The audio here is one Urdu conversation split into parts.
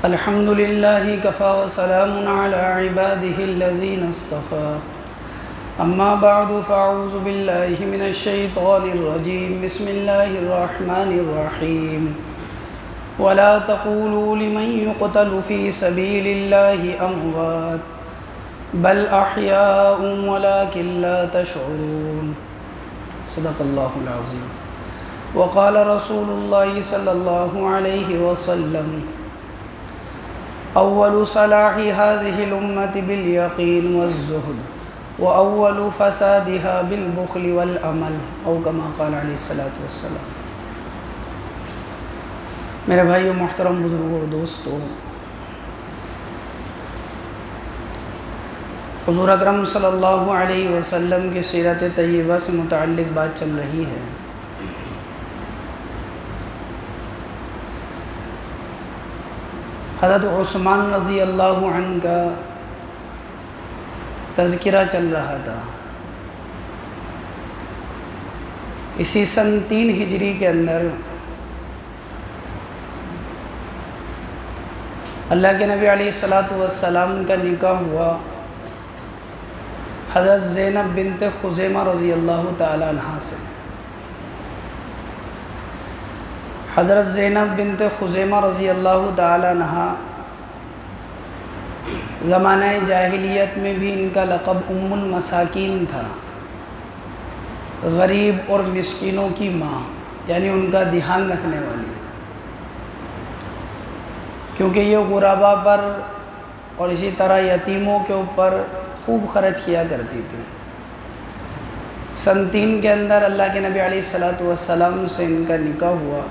الحمد لله كفى وسلام على عباده الذين اصطفى اما بعد فاعوذ بالله من الشيطان الرجيم بسم الله الرحمن الرحيم ولا تقولوا لمن يقتل في سبيل الله اموات بل احياء ولكن لا تشعرون صدق الله العظيم وقال رسول الله صلى الله عليه وسلم اول صلاح هذه الامة باليقين والزهد واول فسادها بالبخل والعمل او كما قال علیہ الصلوۃ والسلام۔ میرے بھائیو، محترم بزرگوں اور دوستو، حضور اکرم صلی اللہ علیہ وسلم کی سیرت طیبہ سے متعلق بات چل رہی ہے۔ حضرت عثمان رضی اللہ عنہ کا تذکرہ چل رہا تھا۔ اسی سن 3 ہجری کے اندر اللہ کے نبی علیہ الصلوۃ والسلام کا نکاح ہوا حضرت زینب بنت خزیمہ رضی اللہ تعالی عنہ سے۔ حضرت زینب بنت خزیمہ رضی اللہ تعالی عنہ زمانہ جاہلیت میں بھی ان کا لقب ام المساکین تھا، غریب اور مسکینوں کی ماں، یعنی ان کا دھیان رکھنے والی، کیونکہ یہ غرباء پر اور اسی طرح یتیموں کے اوپر خوب خرچ کیا کرتی تھی۔ سن 3 کے اندر اللہ کے نبی علیہ الصلوۃ والسلام سے ان کا نکاح ہوا،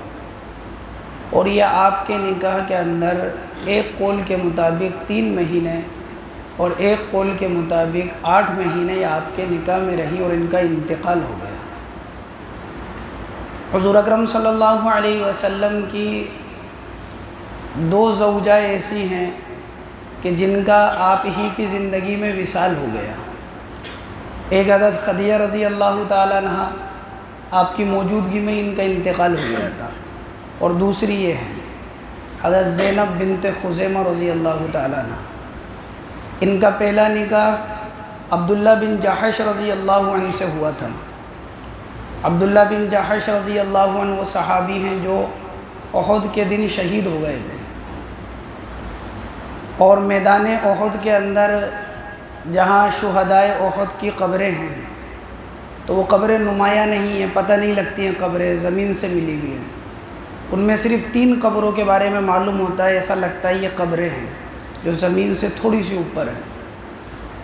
اور یہ آپ کے نکاح کے اندر ایک قول کے مطابق 3 مہینے اور ایک قول کے مطابق 8 مہینے یہ آپ کے نکاح میں رہی اور ان کا انتقال ہو گیا۔ حضور اکرم صلی اللہ علیہ وسلم کی 2 زوجہ ایسی ہیں کہ جن کا آپ ہی کی زندگی میں وصال ہو گیا۔ ایک حضرت خدیجہ رضی اللہ تعالی عنہ، آپ کی موجودگی میں ان کا انتقال ہو گیا تھا، اور دوسری یہ ہے حضرت زینب بنت خزیمہ رضی اللہ تعالی عنہ۔ ان کا پہلا نکاح عبداللہ بن جحش رضی اللہ عنہ سے ہوا تھا۔ عبداللہ بن جحش رضی اللہ عنہ وہ صحابی ہیں جو احد کے دن شہید ہو گئے تھے، اور میدان احد کے اندر جہاں شہدائے احد کی قبریں ہیں تو وہ قبریں نمایاں نہیں ہیں، پتہ نہیں لگتی ہیں، قبریں زمین سے ملی ہوئی ہیں۔ ان میں صرف 3 قبروں کے بارے میں معلوم ہوتا ہے، ایسا لگتا ہے یہ قبریں ہیں جو زمین سے تھوڑی سی اوپر ہیں۔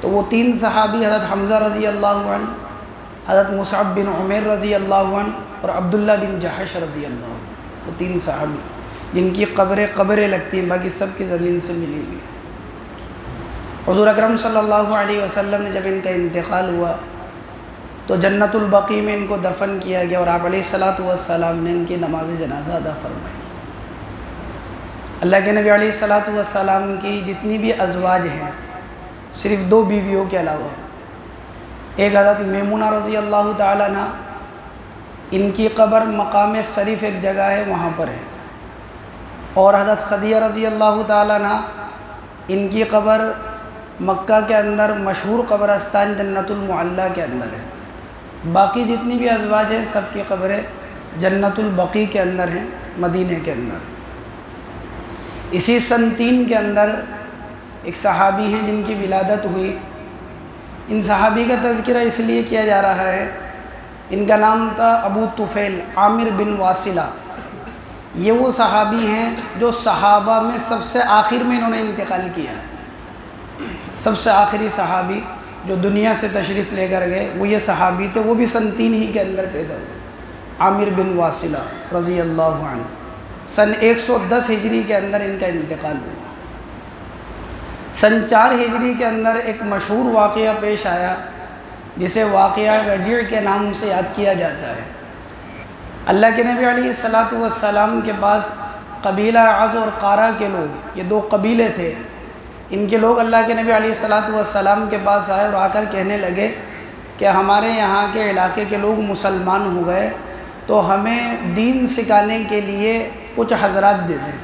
تو وہ 3 صحابی حضرت حمزہ رضی اللہ عنہ، حضرت مصعب بن عمیر رضی اللہ عنہ اور عبداللہ بن جحش رضی اللہ عنہ، وہ 3 صحابی جن کی قبریں لگتی ہیں، باقی سب کی زمین سے ملی ہوئی ہے۔ حضور اکرم صلی اللہ علیہ وسلم نے جب ان کا انتقال ہوا تو جنت البقیع میں ان کو دفن کیا گیا، اور آپ علیہ الصلوۃ والسلام نے ان کی نماز جنازہ ادا فرمائی۔ اللہ کے نبی علیہ الصلوۃ والسلام کی جتنی بھی ازواج ہیں، صرف 2 بیویوں کے علاوہ، ایک حضرت میمونہ رضی اللہ تعالی عنہ، ان کی قبر مقام شریف ایک جگہ ہے وہاں پر ہے، اور حضرت خدیجہ رضی اللہ تعالی عنہ، ان کی قبر مکہ کے اندر مشہور قبرستان جنت المعلیٰ کے اندر ہے۔ باقی جتنی بھی ازواج ہیں سب کی قبریں جنت البقیع کے اندر ہیں، مدینہ کے اندر۔ اسی سن 3 کے اندر ایک صحابی ہیں جن کی ولادت ہوئی۔ ان صحابی کا تذکرہ اس لیے کیا جا رہا ہے، ان کا نام تھا ابو طفیل عامر بن واصلہ۔ یہ وہ صحابی ہیں جو صحابہ میں سب سے آخر میں انہوں نے انتقال کیا ہے۔ سب سے آخری صحابی جو دنیا سے تشریف لے کر گئے وہ یہ صحابی تھے، وہ بھی سن 3 ہی کے اندر پیدا ہوئے، عامر بن واصلہ رضی اللہ عنہ۔ سن 110 ہجری کے اندر ان کا انتقال ہوا۔ سن 4 ہجری کے اندر ایک مشہور واقعہ پیش آیا جسے واقعہ رجیع کے نام سے یاد کیا جاتا ہے۔ اللہ کے نبی علیہ الصلوۃ والسلام کے پاس قبیلہ عز اور قارہ کے لوگ، یہ 2 قبیلے تھے، ان کے لوگ اللہ کے نبی علیہ الصلوۃ والسلام کے پاس آئے اور آ کر کہنے لگے کہ ہمارے یہاں کے علاقے کے لوگ مسلمان ہو گئے، تو ہمیں دین سکھانے کے لیے کچھ حضرات دے دیں۔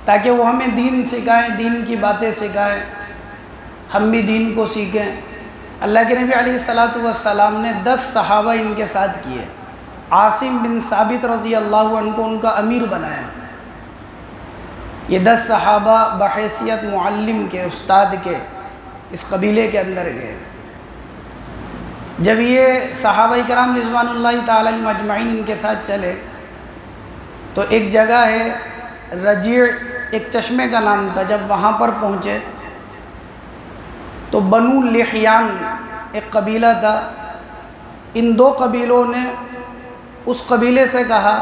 تاکہ وہ ہمیں دین سکھائیں، دین کی باتیں سکھائیں، ہم بھی دین کو سیکھیں۔ اللہ کے نبی علیہ السلام نے 10 صحابہ ان کے ساتھ کیے۔ عاصم بن ثابت رضی اللہ عنہ کو ان کا امیر بنایا۔ یہ 10 صحابہ بحیثیت معلم کے، استاد کے، اس قبیلے کے اندر گئے۔ جب یہ صحابہ کرام رضوان اللہ تعالی علیہم اجمعین ان کے ساتھ چلے تو ایک جگہ ہے رجیع، ایک چشمے کا نام تھا۔ جب وہاں پر پہنچے تو بنو لحیان ایک قبیلہ تھا، ان 2 قبیلوں نے اس قبیلے سے کہا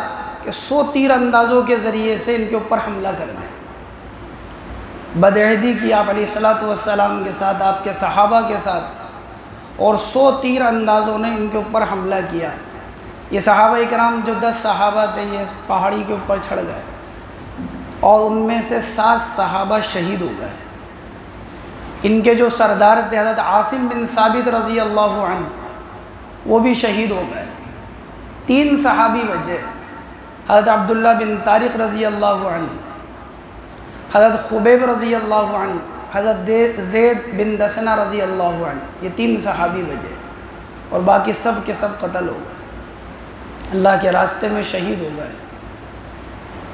کہ 100 تیر اندازوں کے ذریعے سے ان کے اوپر حملہ کر دیں۔ بدعہدی کی آپ علیہ السلام کے ساتھ، آپ کے صحابہ کے ساتھ، اور 100 تیر اندازوں نے ان کے اوپر حملہ کیا۔ یہ صحابہ کرام جو 10 صحابہ تھے یہ پہاڑی کے اوپر چڑھ گئے اور ان میں سے 7 صحابہ شہید ہو گئے۔ ان کے جو سردار تھے حضرت عاصم بن ثابت رضی اللہ عنہ، وہ بھی شہید ہو گئے۔ 3 صحابی بچے، حضرت عبداللہ بن طارق رضی اللہ عنہ، حضرت خبیب رضی اللہ عنہ، حضرت زید بن دسنہ رضی اللہ عنہ۔ یہ 3 صحابی بچے اور باقی سب کے سب قتل ہو گئے، اللہ کے راستے میں شہید ہو گئے۔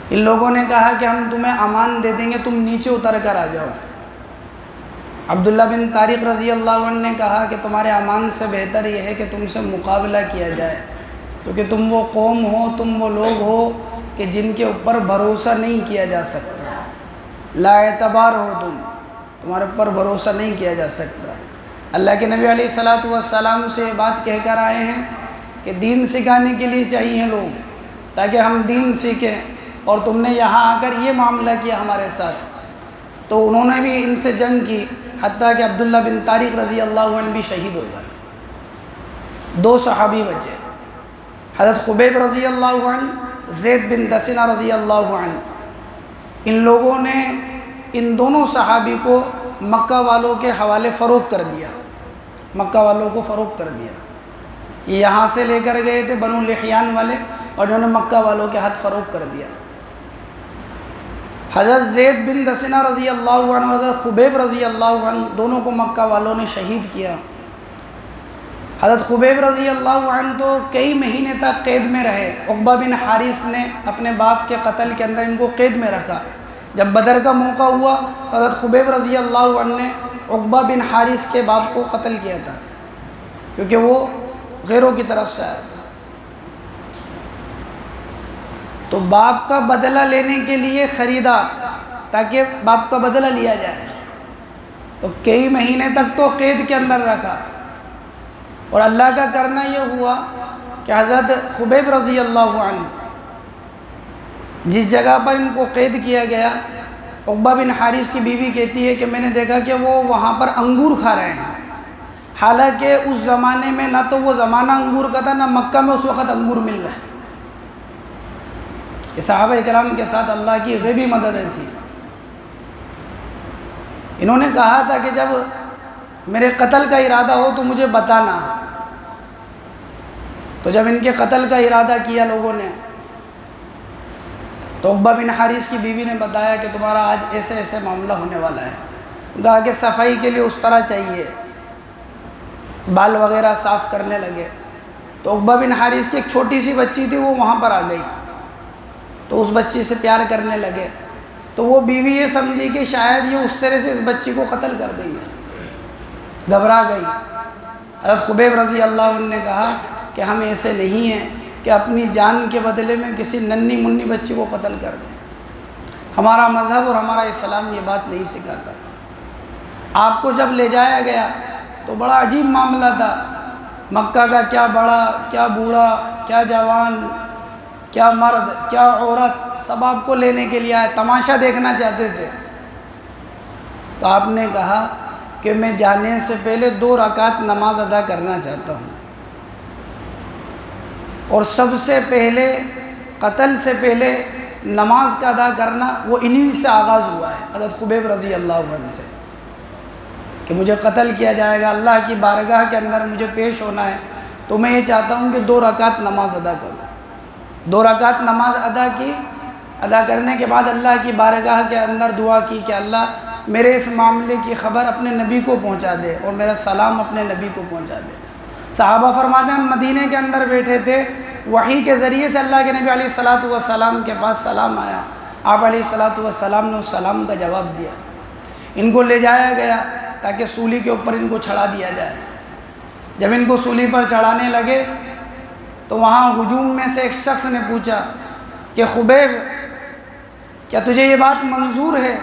ان لوگوں نے کہا کہ ہم تمہیں امان دے دیں گے، تم نیچے اتر کر آ جاؤ۔ عبداللہ بن طارق رضی اللہ عنہ نے کہا کہ تمہارے امان سے بہتر یہ ہے کہ تم سے مقابلہ کیا جائے، کیونکہ تم وہ قوم ہو، تم وہ لوگ ہو کہ جن کے اوپر بھروسہ نہیں کیا جا سکتا، لا اعتبار ہو، تمہارے اوپر بھروسہ نہیں کیا جا سکتا۔ اللہ کے نبی علیہ السلام سے یہ بات کہہ کر آئے ہیں کہ دین سکھانے کے لیے چاہیے لوگ، تاکہ ہم دین سیکھیں، اور تم نے یہاں آ کر یہ معاملہ کیا ہمارے ساتھ۔ تو انہوں نے بھی ان سے جنگ کی، حتیٰ کہ عبداللہ بن طارق رضی اللہ عنہ بھی شہید ہو گئے۔ 2 صحابی بچے، حضرت خبیب رضی اللہ عنہ، زید بن دسنہ رضی اللہ عنہ۔ ان لوگوں نے ان دونوں صحابی کو مکہ والوں کے حوالے فروخت کر دیا، مکہ والوں کو فروخت کر دیا۔ یہ یہاں سے لے کر گئے تھے بنو لحیان والے، اور انہوں نے مکہ والوں کے ہاتھ فروخت کر دیا۔ حضرت زید بن دسنہ رضی اللہ عنہ اور حضرت خبیب رضی اللہ عنہ دونوں کو مکہ والوں نے شہید کیا۔ حضرت خبیب رضی اللہ عنہ تو کئی مہینے تک قید میں رہے۔ عقبہ بن حارث نے اپنے باپ کے قتل کے اندر ان کو قید میں رکھا۔ جب بدر کا موقع ہوا تو حضرت خبیب رضی اللہ عنہ نے عقبہ بن حارث کے باپ کو قتل کیا تھا، کیونکہ وہ غیروں کی طرف سے آیا تھا۔ تو باپ کا بدلہ لینے کے لیے خریدا تاکہ باپ کا بدلہ لیا جائے، تو کئی مہینے تک تو قید کے اندر رکھا۔ اور اللہ کا کرنا یہ ہوا کہ حضرت خبیب رضی اللہ عنہ جس جگہ پر ان کو قید کیا گیا، عقبہ بن حارث کی بیوی کہتی ہے کہ میں نے دیکھا کہ وہ وہاں پر انگور کھا رہے ہیں، حالانکہ اس زمانے میں نہ تو وہ زمانہ انگور کا تھا، نہ مکہ میں اس وقت انگور مل رہا ہے۔ یہ صحابہ کرام کے ساتھ اللہ کی غیبی مددیں تھی۔ انہوں نے کہا تھا کہ جب میرے قتل کا ارادہ ہو تو مجھے بتانا۔ تو جب ان کے قتل کا ارادہ کیا لوگوں نے تو عقبہ بن حارث کی بیوی نے بتایا کہ تمہارا آج ایسے ایسے معاملہ ہونے والا ہے۔ کہا کہ صفائی کے لیے اس طرح چاہیے، بال وغیرہ صاف کرنے لگے۔ تو عقبہ بن حارث کی ایک چھوٹی سی بچی تھی، وہ وہاں پر آ گئی، تو اس بچی سے پیار کرنے لگے۔ تو وہ بیوی یہ سمجھی کہ شاید یہ اس طرح سے اس بچی کو قتل کر دیں گے، گھبرا گئی۔ حضرت خبیب رضی اللہ عنہ نے کہا کہ ہم ایسے نہیں ہیں کہ اپنی جان کے بدلے میں کسی ننھی منی بچی کو قتل کر دیں۔ ہمارا مذہب اور ہمارا اسلام یہ بات نہیں سکھاتا۔ آپ کو جب لے جایا گیا تو بڑا عجیب معاملہ تھا۔ مکہ کا کیا بڑا، کیا بوڑھا، کیا جوان، کیا مرد، کیا عورت، سب آپ کو لینے کے لیے آئے، تماشا دیکھنا چاہتے تھے۔ تو آپ نے کہا کہ میں جانے سے پہلے 2 رکعت نماز ادا کرنا چاہتا ہوں، اور سب سے پہلے قتل سے پہلے نماز کا ادا کرنا وہ انہی سے آغاز ہوا ہے، حضرت خبیب رضی اللہ عنہ سے، کہ مجھے قتل کیا جائے گا، اللہ کی بارگاہ کے اندر مجھے پیش ہونا ہے، تو میں یہ چاہتا ہوں کہ 2 رکعت نماز ادا کروں۔ 2 رکعت نماز ادا کی ادا کرنے کے بعد اللہ کی بارگاہ کے اندر دعا کی کہ اللہ میرے اس معاملے کی خبر اپنے نبی کو پہنچا دے اور میرا سلام اپنے نبی کو پہنچا دے۔ صحابہ فرماتے ہیں ہم مدینے کے اندر بیٹھے تھے، وحی کے ذریعے سے اللہ کے نبی علیہ الصلاۃ والسلام کے پاس سلام آیا، آپ علیہ الصلاۃ والسلام نے اس سلام کا جواب دیا۔ ان کو لے جایا گیا تاکہ سولی کے اوپر ان کو چڑھا دیا جائے۔ جب ان کو سولی پر چڑھانے لگے تو وہاں ہجوم میں سے ایک شخص نے پوچھا کہ خبیب کیا تجھے یہ بات منظور ہے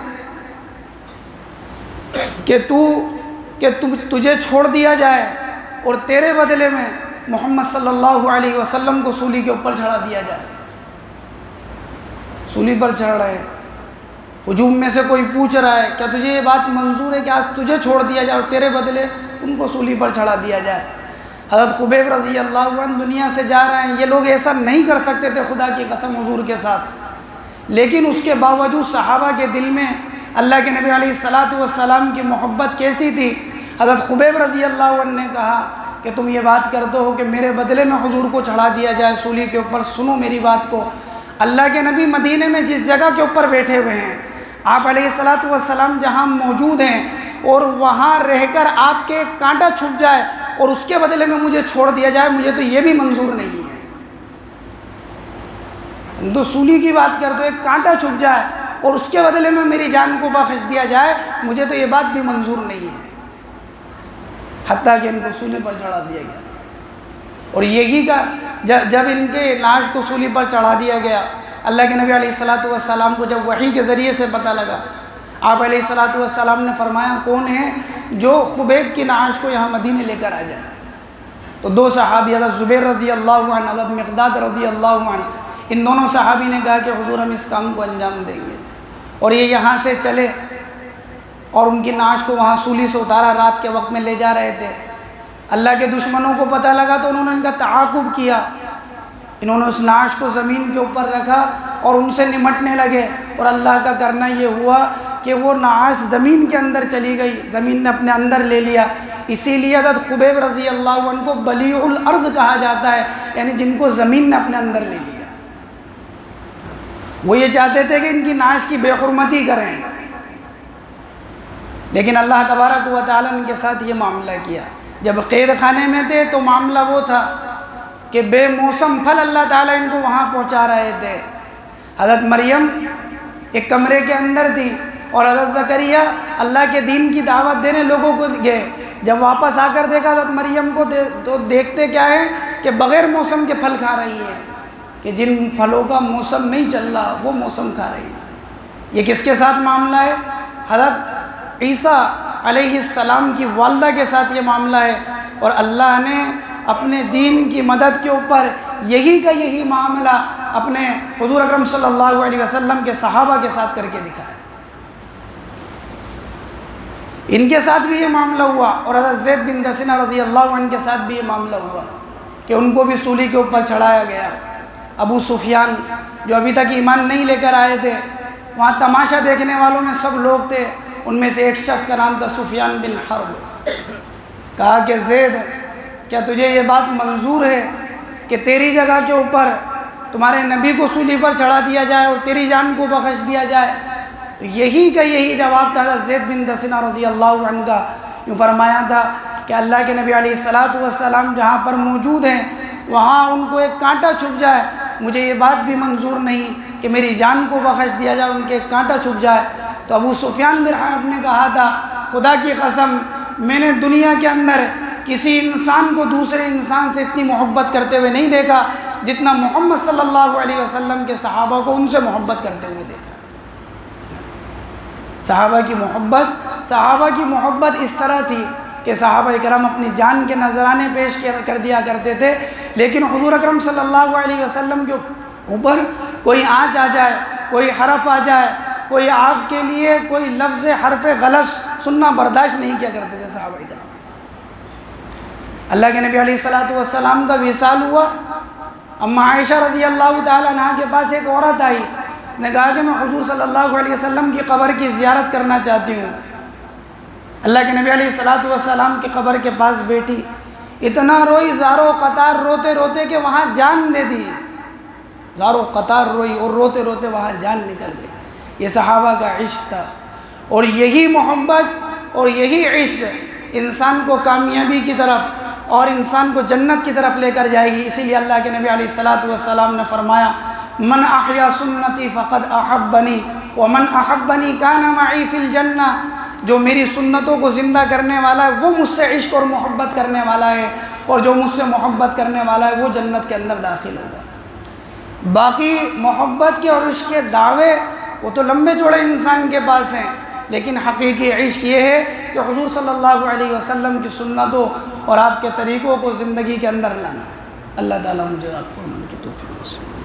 کہ تجھے چھوڑ دیا جائے اور تیرے بدلے میں محمد صلی اللہ علیہ وسلم کو سولی کے اوپر چڑھا دیا جائے؟ سولی پر چڑھ رہے ہیں، ہجوم میں سے کوئی پوچھ رہا ہے کیا تجھے یہ بات منظور ہے کہ آج تجھے چھوڑ دیا جائے اور تیرے بدلے ان کو سولی پر چڑھا دیا جائے؟ حضرت خبیب رضی اللہ عنہ دنیا سے جا رہے ہیں، یہ لوگ ایسا نہیں کر سکتے تھے خدا کی قسم حضور کے ساتھ، لیکن اس کے باوجود صحابہ کے دل میں اللہ کے نبی علیہ الصلاۃ والسلام کی محبت کیسی تھی۔ حضرت خبیب رضی اللہ عنہ نے کہا کہ تم یہ بات کرتے ہو کہ میرے بدلے میں حضور کو چڑھا دیا جائے سولی کے اوپر، سنو میری بات کو، اللہ کے نبی مدینے میں جس جگہ کے اوپر بیٹھے ہوئے ہیں، آپ علیہ الصلاۃ والسلام جہاں موجود ہیں اور وہاں رہ کر آپ کے کانٹا چھپ جائے اور اس کے بدلے میں مجھے چھوڑ دیا جائے، مجھے تو یہ بھی منظور نہیں ہے۔ تو سولی کی بات کرتے ایک کانٹا چھپ جائے اور اس کے بدلے میں میری جان کو بخش دیا جائے، مجھے تو یہ بات بھی منظور نہیں ہے، حتیٰ کہ ان کو سولی پر چڑھا دیا گیا۔ اور یہی کا جب ان کے لاش کو سولی پر چڑھا دیا گیا، اللہ کے نبی علیہ الصلاۃ والسلام کو جب وحی کے ذریعے سے پتہ لگا، آپ علیہ الصلاۃ والسلام نے فرمایا کون ہے جو خبیب کی نعش کو یہاں مدینے لے کر آ جائے؟ تو دو صحابی حضرت زبیر رضی اللہ عنہ، حضرت مقداد رضی اللہ عنہ، ان دونوں صحابی نے کہا کہ حضور ہم اس کام کو انجام دیں گے، اور یہ یہاں سے چلے اور ان کی نعش کو وہاں سولی سے اتارا، رات کے وقت میں لے جا رہے تھے۔ اللہ کے دشمنوں کو پتہ لگا تو انہوں نے ان کا تعاقب کیا، انہوں نے اس نعش کو زمین کے اوپر رکھا اور ان سے نمٹنے لگے، اور اللہ کا کرنا یہ ہوا کہ وہ نعش زمین کے اندر چلی گئی، زمین نے اپنے اندر لے لیا۔ اسی لیے حضرت خبیب رضی اللہ عنہ کو بلیع الارض کہا جاتا ہے، یعنی جن کو زمین نے اپنے اندر لے لیا۔ وہ یہ چاہتے تھے کہ ان کی نعش کی بے حرمتی کریں، لیکن اللہ تبارک و تعالیٰ نے ان کے ساتھ یہ معاملہ کیا۔ جب قید خانے میں تھے تو معاملہ وہ تھا کہ بے موسم پھل اللہ تعالیٰ ان کو وہاں پہنچا رہے تھے۔ حضرت مریم ایک کمرے کے اندر تھی اور حضرت زکریا اللہ کے دین کی دعوت دینے لوگوں کو گئے۔ جب واپس آ کر دیکھا حضرت مریم کو تو دیکھتے کیا ہے کہ بغیر موسم کے پھل کھا رہی ہے، کہ جن پھلوں کا موسم نہیں چل رہا وہ موسم کھا رہی ہے۔ یہ کس کے ساتھ معاملہ ہے؟ حضرت عیسیٰ علیہ السلام کی والدہ کے ساتھ یہ معاملہ ہے، اور اللہ نے اپنے دین کی مدد کے اوپر یہی کا یہی معاملہ اپنے حضور اکرم صلی اللہ علیہ وسلم کے صحابہ کے ساتھ کر کے دکھایا۔ ان کے ساتھ بھی یہ معاملہ ہوا، اور حضرت زید بن دسنہ رضی اللہ عنہ کے ساتھ بھی یہ معاملہ ہوا کہ ان کو بھی سولی کے اوپر چڑھایا گیا۔ ابو سفیان جو ابھی تک ایمان نہیں لے کر آئے تھے، وہاں تماشا دیکھنے والوں میں سب لوگ تھے، ان میں سے ایک شخص کا نام تھا سفیان بن حرب۔ کہا کہ زید کیا تجھے یہ بات منظور ہے کہ تیری جگہ کے اوپر تمہارے نبی کو سولی پر چڑھا دیا جائے اور تیری جان کو بخش دیا جائے؟ تو یہی کا یہی جواب تھا حضرت زید بن دسنہ رضی اللہ عنہ کا۔ یوں فرمایا تھا کہ اللہ کے نبی علیہ الصلاۃ والسلام جہاں پر موجود ہیں وہاں ان کو ایک کانٹا چھپ جائے، مجھے یہ بات بھی منظور نہیں کہ میری جان کو بخش دیا جائے، ان کے ایک کانٹا چھپ جائے۔ تو ابو سفیان بن حرب نے کہا تھا خدا کی قسم میں نے دنیا کے اندر کسی انسان کو دوسرے انسان سے اتنی محبت کرتے ہوئے نہیں دیکھا جتنا محمد صلی اللہ علیہ وسلم کے صحابہ کو ان سے محبت کرتے ہوئے دیکھا۔ صحابہ کی محبت اس طرح تھی کہ صحابہ اکرام اپنی جان کے نذرانے پیش کر دیا کرتے تھے، لیکن حضور اکرم صلی اللہ علیہ وسلم کے اوپر کوئی آنچ آ جائے، کوئی حرف آ جائے، کوئی آپ کے لیے کوئی لفظ حرف غلط سننا برداشت نہیں کیا کرتے تھے صحابہ اکرام۔ اللہ کے نبی علیہ الصلاۃ والسلام کا وصال ہوا، اما عائشہ رضی اللہ تعالیٰ عنہا کے پاس ایک عورت آئی، نے کہا کہ میں حضور صلی اللہ علیہ وسلم کی قبر کی زیارت کرنا چاہتی ہوں۔ اللہ کے نبی علیہ الصلاۃ والسلام کی قبر کے پاس بیٹھی، اتنا روئی زارو قطار روتے روتے کہ وہاں جان دے دی، زاروں قطار روئی اور روتے روتے وہاں جان نکل گئی۔ یہ صحابہ کا عشق تھا، اور یہی محبت اور یہی عشق انسان کو کامیابی کی طرف اور انسان کو جنت کی طرف لے کر جائے گی۔ اسی لیے اللہ کے نبی علیہ الصلاۃ والسلام نے فرمایا من احیا سنتی فقد احبنی ومن احبنی کان معی فی الجنہ، جو میری سنتوں کو زندہ کرنے والا ہے وہ مجھ سے عشق اور محبت کرنے والا ہے، اور جو مجھ سے محبت کرنے والا ہے وہ جنت کے اندر داخل ہوگا۔ باقی محبت کے اور عشق کے دعوے وہ تو لمبے چوڑے انسان کے پاس ہیں، لیکن حقیقی عشق یہ ہے کہ حضور صلی اللہ علیہ وسلم کی سنتوں اور آپ کے طریقوں کو زندگی کے اندر لانا ہے۔ اللہ تعالیٰ مجھے آپ کو عمل کی توفیق دے۔